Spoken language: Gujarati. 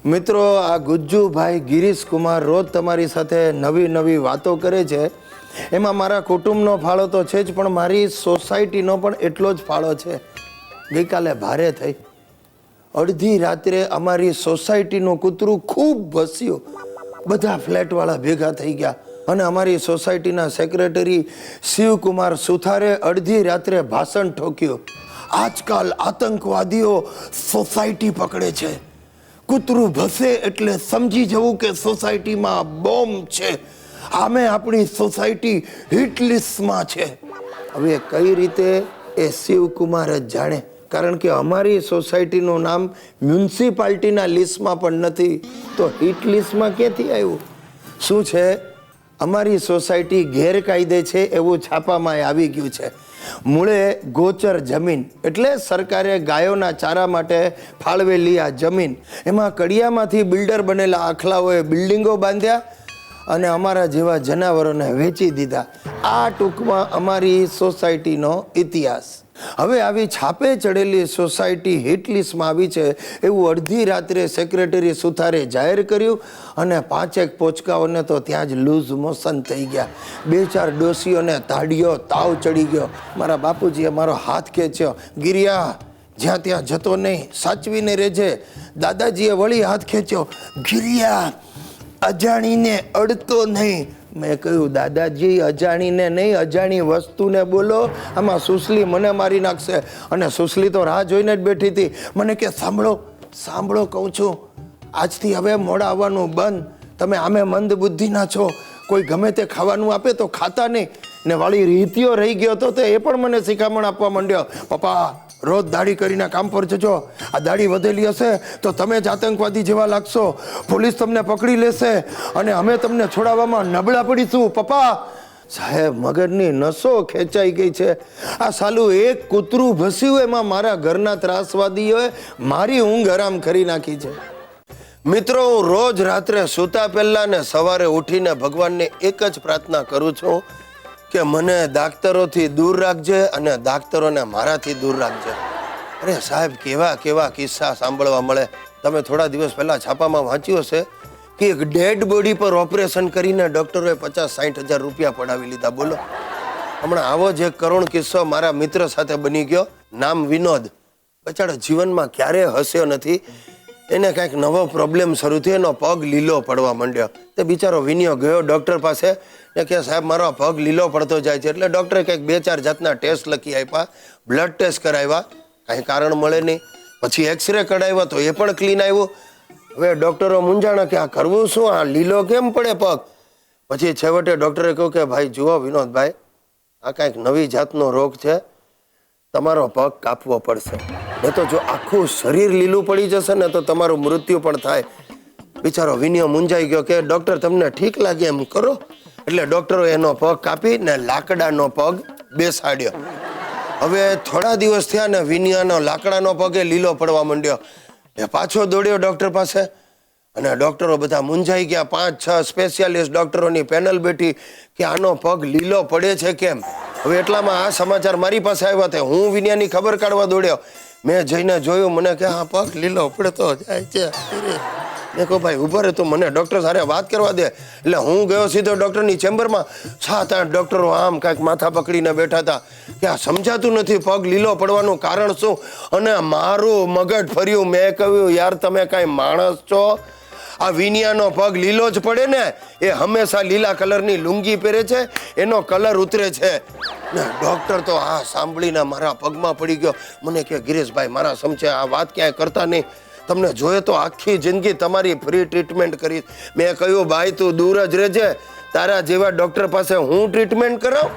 મિત્રો, આ ગુજ્જુભાઈ ગિરીશ કુમાર રોજ તમારી સાથે નવી નવી વાતો કરે છે. એમાં મારા કુટુંબનો ફાળો તો છે જ, પણ મારી સોસાયટીનો પણ એટલો જ ફાળો છે. ગઈકાલે ભારે થઈ. અડધી રાત્રે અમારી સોસાયટીનું કૂતરું ખૂબ ભસ્યું. બધા ફ્લેટવાળા ભેગા થઈ ગયા અને અમારી સોસાયટીના સેક્રેટરી શિવકુમાર સુથારે અડધી રાત્રે ભાષણ ઠોક્યું. આજકાલ આતંકવાદીઓ સોસાયટી પકડે છે. કૂતરું ભસે એટલે સમજી જવું કે સોસાયટીમાં બોમ્બ છે. આમે આપણી સોસાયટી હિટ લિસ્ટમાં છે. હવે કઈ રીતે એ શિવકુમાર જ જાણે, કારણ કે અમારી સોસાયટીનું નામ મ્યુનિસિપાલિટીના લિસ્ટમાં પણ નથી, તો હિટ લિસ્ટમાં ક્યાંથી આવ્યું? શું છે, અમારી સોસાયટી ગેરકાયદે છે એવું છાપામાં આવી ગયું છે. મૂળે ગોચર જમીન એટલે સરકારે ગાયોના ચારા માટે ફાળવેલી આ જમીન, એમાં કડિયામાંથી બિલ્ડર બનેલા આખલાઓએ બિલ્ડિંગો બાંધ્યા અને અમારા જેવા જનાવરોને વેચી દીધા. આ ટૂંકમાં અમારી સોસાયટીનો ઇતિહાસ. હવે આવી છાપે ચડેલી સોસાયટી હિટ લિસ્ટમાં આવી છે એવું અડધી રાત્રે સેક્રેટરી સુથારે જાહેર કર્યું અને 5 પોચકાઓને તો ત્યાં જ લૂઝ મોશન થઈ ગયા. 2-4 ડોસીઓને તાળીઓ તાવ ચડી ગયો. મારા બાપુજીએ મારો હાથ ખેંચ્યો. ગિરિયા, જ્યાં ત્યાં જતો નહીં, સાચવીને રહેજે. દાદાજીએ વળી હાથ ખેંચ્યો. ગિરિયા, અજાણીને અડતો નહીં. મેં કહ્યું, દાદાજી અજાણીને નહીં, અજાણી વસ્તુને બોલો. આમાં સુસલી મને મારી નાખશે. અને સુસલી તો રાહ જોઈને જ બેઠી હતી. મને કે સાંભળો સાંભળો કહું છું, આજથી હવે મોડા આવવાનું બંધ. તમે આમે મંદ બુદ્ધિના છો. કોઈ ગમે તે ખાવાનું આપે તો ખાતા નહીં. ને વાળી રીતિઓ રહી ગયો તો એ પણ મને શિખામણ આપવા માંડ્યો. પપ્પા, રોજ દાઢી કરીને કામ પર જજો. આ દાઢી વધેલી હશે તો તમે જ આતંકવાદી જેવા લાગશો. પોલીસ તમને પકડી લેશે અને અમે તમને છોડાવવામાં નબળા પડીશું. પપ્પા, સાહેબ, મગજની નસો ખેંચાઈ ગઈ છે. આ સાલું એક કૂતરું ભસ્યું, એમાં મારા ઘરના ત્રાસવાદીઓએ મારી ઊંઘ હરામ કરી નાખી છે. મિત્રો, હું રોજ રાત્રે સૂતા પહેલા ને સવારે ઉઠીને ભગવાનને એક જ પ્રાર્થના કરું છું કે મને દાક્તરોથી દૂર રાખજે અને દાક્તરોને મારાથી દૂર રાખજે. અરે સાહેબ, કેવા કેવા કિસ્સા સાંભળવા મળે. તમે થોડા દિવસ પહેલા છાપામાં વાંચ્યું હશે કે એક ડેડ બોડી પર ઓપરેશન કરીને ડોક્ટરોએ 50-60 હજાર રૂપિયા પડાવી લીધા. બોલો, હમણાં આવો જ એક કરુણ કિસ્સો મારા મિત્ર સાથે બની ગયો. નામ વિનોદ. બચાડો જીવનમાં ક્યારેય હસ્યો નથી. એને કાંઈક નવો પ્રોબ્લેમ શરૂ થયો, એનો પગ લીલો પડવા માંડ્યો. તે બિચારો વિનિયો ગયો ડૉક્ટર પાસે ને કે સાહેબ, મારો આ પગ લીલો પડતો જાય છે. એટલે ડૉક્ટરે કંઈક 2-4 જાતના ટેસ્ટ લખી આપ્યા, બ્લડ ટેસ્ટ કરાવ્યા, કાંઈ કારણ મળે નહીં. પછી એક્સરે કઢાવ્યા તો એ પણ ક્લીન આવ્યું. હવે ડૉક્ટરો મૂંઝાણા કે આ કરવું શું, આ લીલો કેમ પડે પગ? પછી છેવટે ડૉક્ટરે કહ્યું કે ભાઈ જુઓ વિનોદભાઈ, આ કાંઈક નવી જાતનો રોગ છે, તમારો પગ કાપવો પડશે. નહીં તો જો આખું શરીર લીલું પડી જશે ને તો તમારું મૃત્યુ પણ થાય. બિચારો વિનિયો મૂંઝાઈ ગયો કે ડૉક્ટર તમને ઠીક લાગે એમ કરો. એટલે ડૉક્ટરો એનો પગ કાપીને લાકડાનો પગ બેસાડ્યો. હવે થોડા દિવસ થયા ને વિનિયાનો લાકડાનો પગ લીલો પડવા માંડ્યો. એ પાછો દોડ્યો ડૉક્ટર પાસે અને ડૉક્ટરો બધા મૂંઝાઈ ગયા. 5-6 સ્પેશિયાલિસ્ટ ડૉક્ટરોની પેનલ બેઠી કે આનો પગ લીલો પડે છે કેમ. હવે એટલામાં આ સમાચાર મારી પાસે આવ્યા હતા. હું વિનિયાની ખબર કાઢવા દોડ્યો. મેં જઈને જોયું, મને કે હા, પગ લીલો પડતો જાય છે. મેં કહું ભાઈ ઉભા રહે, તું મને ડૉક્ટર સાથે વાત કરવા દે. એટલે હું ગયો સીધો ડૉક્ટરની ચેમ્બરમાં. 7-8 ડૉક્ટરો આમ કાંઈક માથા પકડીને બેઠા હતા કે આ સમજાતું નથી પગ લીલો પડવાનું કારણ શું. અને મારું મગજ ફર્યું. મેં કહ્યું, યાર તમે કાંઈ માણસ છો? આ વિનિયાનો પગ લીલો જ પડે ને, એ હંમેશા લીલા કલરની લુંગી પહેરે છે, એનો કલર ઉતરે છે. ને ડૉક્ટર તો આ સાંભળીને મારા પગમાં પડી ગયો. મને કે ગિરીશભાઈ, મારા સમજે આ વાત ક્યાંય કરતા નહીં. તમને જોઈએ તો આખી જિંદગી તમારી ફ્રી ટ્રીટમેન્ટ કરીશ. મેં કહ્યું ભાઈ તું દૂર જ રહેજે, તારા જેવા ડૉક્ટર પાસે હું ટ્રીટમેન્ટ કરાવ.